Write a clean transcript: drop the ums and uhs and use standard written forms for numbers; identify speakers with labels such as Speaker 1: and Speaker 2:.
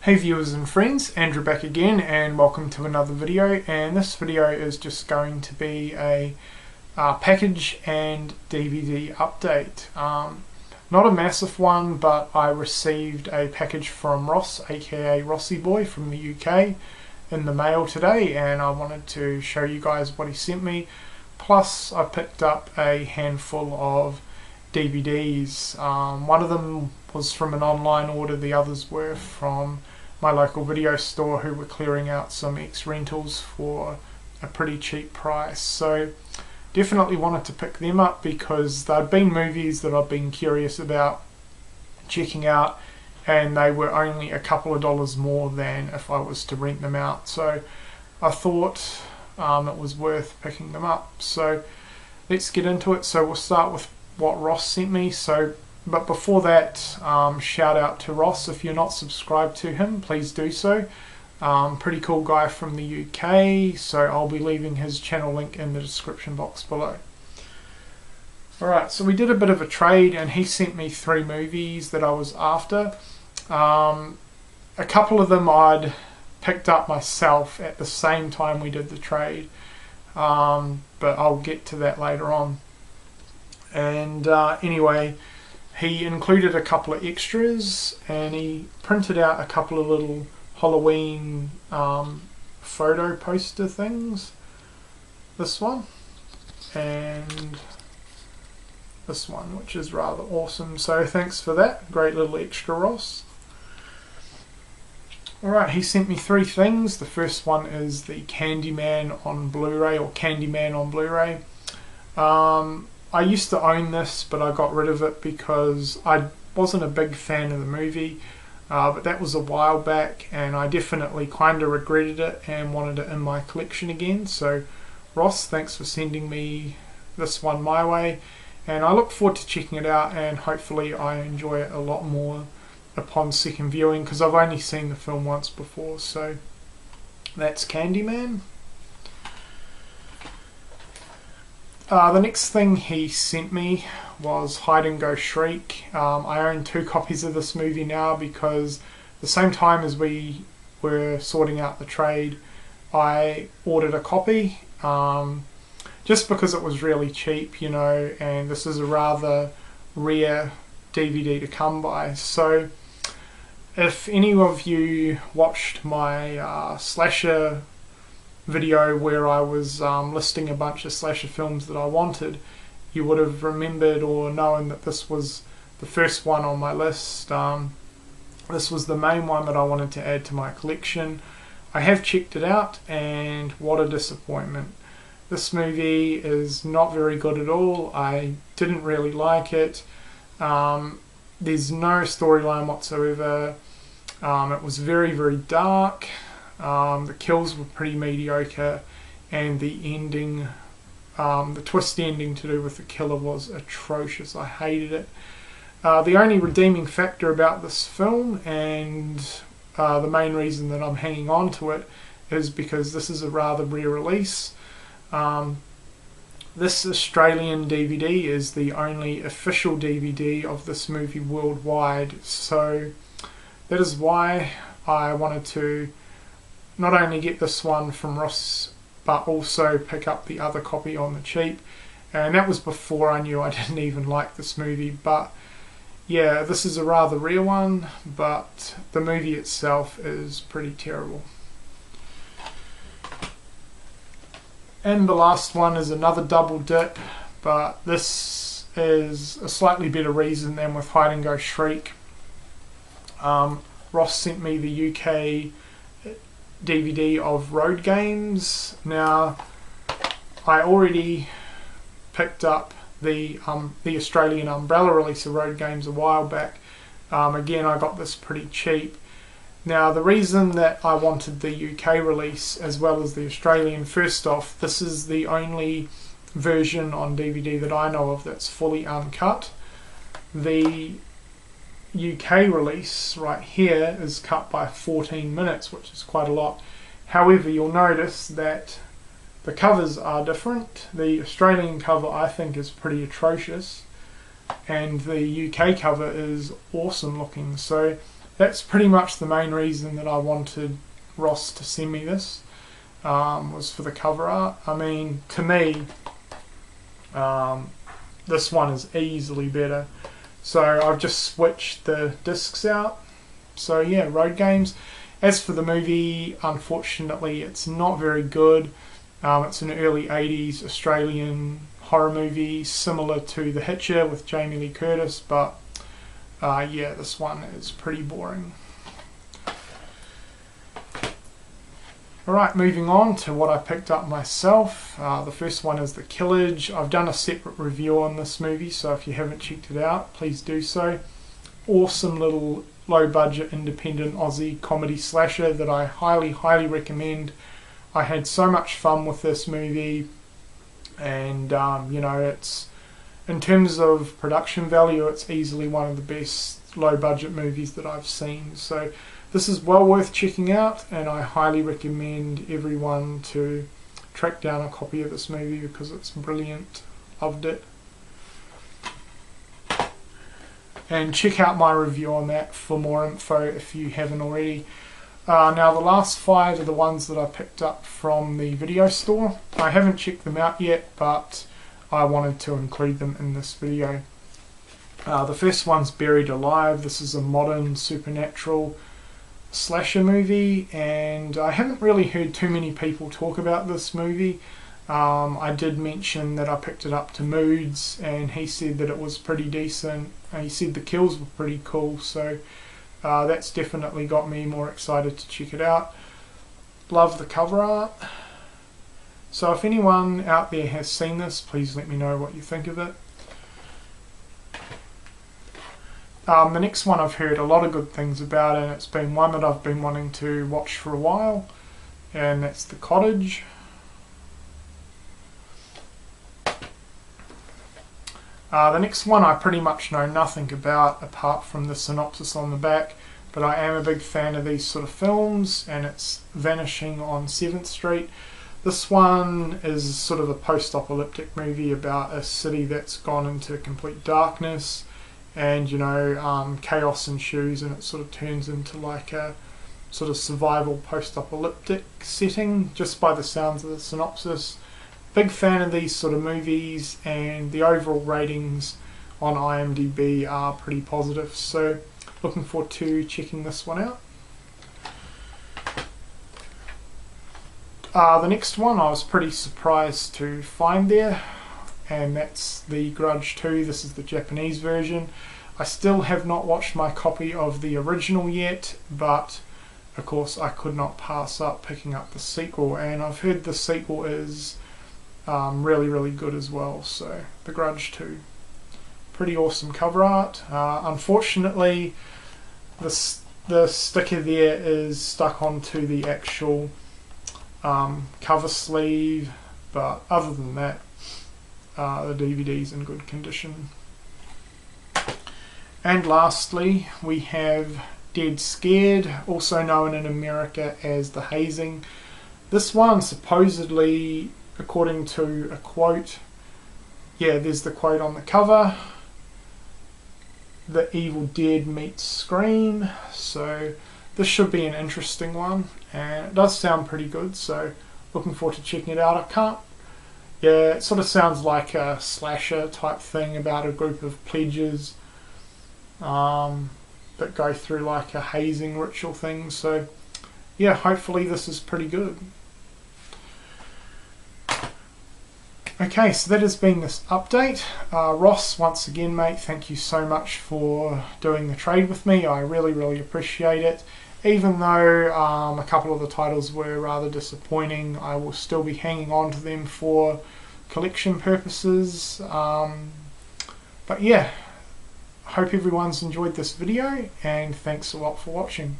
Speaker 1: Hey viewers and friends, Andrew back again and welcome to another video, and this video is just going to be a package and DVD update. Not a massive one, but I received a package from Ross, aka Rossi Boy from the UK, in the mail today, and I wanted to show you guys what he sent me. Plus I picked up a handful of DVDs. One of them was from an online order, the others were from my local video store who were clearing out some ex-rentals for a pretty cheap price. So definitely wanted to pick them up because they'd been movies that I've been curious about checking out, and they were only a couple of dollars more than if I was to rent them out. So I thought it was worth picking them up. So let's get into it. So we'll start with what Ross sent me. But before that, shout out to Ross. If you're not subscribed to him, please do so. Pretty cool guy from the UK, so I'll be leaving his channel link in the description box below. Alright, so we did a bit of a trade and he sent me 3 movies that I was after. A couple of them I'd picked up myself at the same time we did the trade, but I'll get to that later on. And anyway, he included a couple of extras and he printed out a couple of little Halloween photo poster things. This one and this one, which is rather awesome. So thanks for that. Great little extra, Ross. Alright, he sent me 3 things. The first one is the Candyman on Blu-ray, or Candyman on Blu-ray. I used to own this, but I got rid of it because I wasn't a big fan of the movie, but that was a while back and I definitely kind of regretted it and wanted it in my collection again. So Ross, thanks for sending me this one my way, and I look forward to checking it out, and hopefully I enjoy it a lot more upon second viewing because I've only seen the film once before. So that's Candyman. The next thing he sent me was Hide and Go Shriek. I own 2 copies of this movie now because the same time as we were sorting out the trade, I ordered a copy just because it was really cheap, you know, and this is a rather rare DVD to come by. So if any of you watched my slasher video where I was listing a bunch of slasher films that I wanted, you would have remembered or known that this was the first one on my list. This was the main one that I wanted to add to my collection. I have checked it out and what a disappointment. This movie is not very good at all. I didn't really like it. There's no storyline whatsoever. It was very, very dark. The kills were pretty mediocre, and the ending, the twist ending to do with the killer was atrocious. I hated it. The only redeeming factor about this film, and the main reason that I'm hanging on to it, is because this is a rather rare release. This Australian DVD is the only official DVD of this movie worldwide, so that is why I wanted to not only get this one from Ross, but also pick up the other copy on the cheap. And that was before I knew I didn't even like this movie. But yeah, this is a rather rare one, but the movie itself is pretty terrible. And the last one is another double dip, but this is a slightly better reason than with Hide and Go Shriek. Ross sent me the UK DVD of Road Games. Now, I already picked up the Australian Umbrella release of Road Games a while back. Again, I got this pretty cheap. Now, the reason that I wanted the UK release as well as the Australian, first off, this is the only version on DVD that I know of that's fully uncut. The UK release right here is cut by 14 minutes, which is quite a lot. However, you'll notice that the covers are different. The Australian cover I think is pretty atrocious, and the UK cover is awesome looking. So that's pretty much the main reason that I wanted Ross to send me this, was for the cover art. I mean, to me, this one is easily better. So I've just switched the discs out. So yeah, Road Games. As for the movie, unfortunately it's not very good. It's an early 80s Australian horror movie similar to The Hitcher with Jamie Lee Curtis, but yeah, this one is pretty boring. Alright, moving on to what I picked up myself. The first one is The Killage. I've done a separate review on this movie, so if you haven't checked it out, please do so. Awesome little low-budget independent Aussie comedy slasher that I highly recommend. I had so much fun with this movie, and you know, it's, in terms of production value, it's easily one of the best low-budget movies that I've seen. So this is well worth checking out, and I highly recommend everyone to track down a copy of this movie because it's brilliant. Loved it. And check out my review on that for more info if you haven't already. Now the last 5 are the ones that I picked up from the video store. I haven't checked them out yet, but I wanted to include them in this video. The first one's Buried Alive. This is a modern supernatural slasher movie, and I haven't really heard too many people talk about this movie. I did mention that I picked it up to Moods, and he said that it was pretty decent. He said the kills were pretty cool, so that's definitely got me more excited to check it out. Love the cover art. So if anyone out there has seen this, please let me know what you think of it. The next one I've heard a lot of good things about, and it's been one that I've been wanting to watch for a while, and that's The Cottage. The next one I pretty much know nothing about apart from the synopsis on the back, but I am a big fan of these sort of films, and it's Vanishing on 7th Street. This one is sort of a post-apocalyptic movie about a city that's gone into complete darkness, and you know, chaos ensues, and it sort of turns into like a sort of survival post-apocalyptic setting just by the sounds of the synopsis. Big fan of these sort of movies, and the overall ratings on IMDb are pretty positive, so looking forward to checking this one out. The next one I was pretty surprised to find there, and that's The Grudge 2. This is the Japanese version. I still have not watched my copy of the original yet, but of course I could not pass up picking up the sequel, and I've heard the sequel is really good as well. So The Grudge 2, pretty awesome cover art. Unfortunately the sticker there is stuck onto the actual cover sleeve, but other than that the DVD's in good condition. And lastly we have Dead Scared, also known in America as The Hazing. This one supposedly, according to a quote, yeah, there's the quote on the cover, The Evil Dead meets Scream, so this should be an interesting one, and it does sound pretty good, so looking forward to checking it out. Yeah, it sort of sounds like a slasher type thing about a group of pledges that go through like a hazing ritual thing, so yeah, hopefully this is pretty good. Okay, so that has been this update. Ross, once again mate, thank you so much for doing the trade with me. I really appreciate it. Even though a couple of the titles were rather disappointing, I will still be hanging on to them for collection purposes. But yeah, hope everyone's enjoyed this video, and thanks a lot for watching.